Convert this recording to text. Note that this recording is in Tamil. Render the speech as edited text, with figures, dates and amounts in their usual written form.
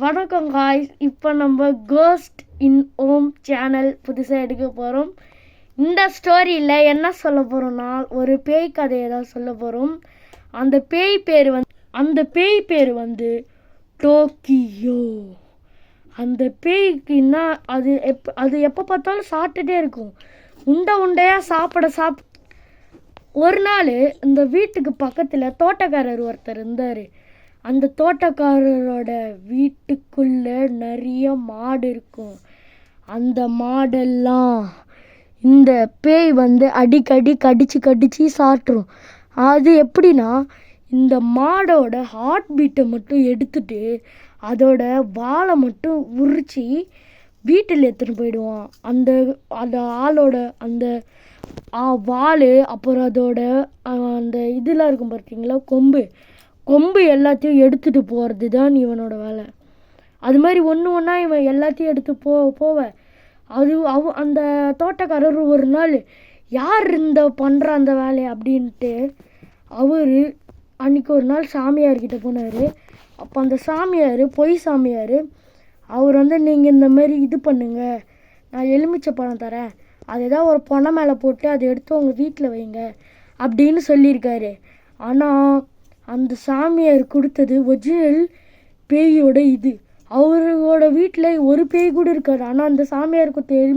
வணக்கம் காய்ஸ். இப்போ நம்ம கோஸ்ட் இன் ஓம் சேனல் புதுசாக எடுக்க போகிறோம். இந்த ஸ்டோரியில் என்ன சொல்ல போகிறோம்னா, ஒரு பேய் கதையை தான் சொல்ல போகிறோம். அந்த பேய் பேர் வந்து டோக்கியோ. அந்த பேய்க்கு என்ன, அது எப்போ பார்த்தாலும் சாப்பிட்டுட்டே இருக்கும். உண்டையாக சாப்பிட ஒரு நாள் இந்த வீட்டுக்கு பக்கத்தில் தோட்டக்காரர் ஒருத்தர் இருந்தார். அந்த தோட்டக்காரரோட வீட்டுக்குள்ள நிறைய மாடு இருக்கும். அந்த மாடெல்லாம் இந்த பேய் வந்து அடிக்கடி கடிச்சு சாப்பிட்ரும். அது எப்படின்னா, இந்த மாடோட ஹார்ட் பீட்டை மட்டும் எடுத்துட்டு அதோட வாழை மட்டும் உரிச்சு வீட்டில் எடுத்துகிட்டு போயிடுவான். அந்த ஆளோட அந்த வால், அப்புறம் அதோட அந்த இதெல்லாம் இருக்கும் பார்த்தீங்களா, கொம்பு எல்லாத்தையும் எடுத்துகிட்டு போகிறது தான் இவனோட வேலை. அது மாதிரி ஒன்றா இவன் எல்லாத்தையும் எடுத்து போவேன். அந்த தோட்டக்காரர் ஒரு நாள் யார் பண்ணுற அந்த வேலையை அப்படின்ட்டு அவர் அன்றைக்கி ஒரு நாள் சாமியார்கிட்ட போனார். அப்போ அந்த சாமியார், பொய் சாமியார், அவர் வந்து நீங்கள் இந்த மாதிரி இது பண்ணுங்க, நான் எலுமிச்சை பழம் தரேன், அதை ஏதாவது ஒரு பொணை மேலே போட்டு அதை எடுத்து உங்கள் வீட்டில் வைங்க அப்படின்னு சொல்லியிருக்காரு. ஆனால் அந்த சாமியார் கொடுத்தது ஒரிஜினல் பேயோட இது. அவரோட வீட்டில் ஒரு பேய் கூட இருக்காது. ஆனால் அந்த சாமியாருக்கு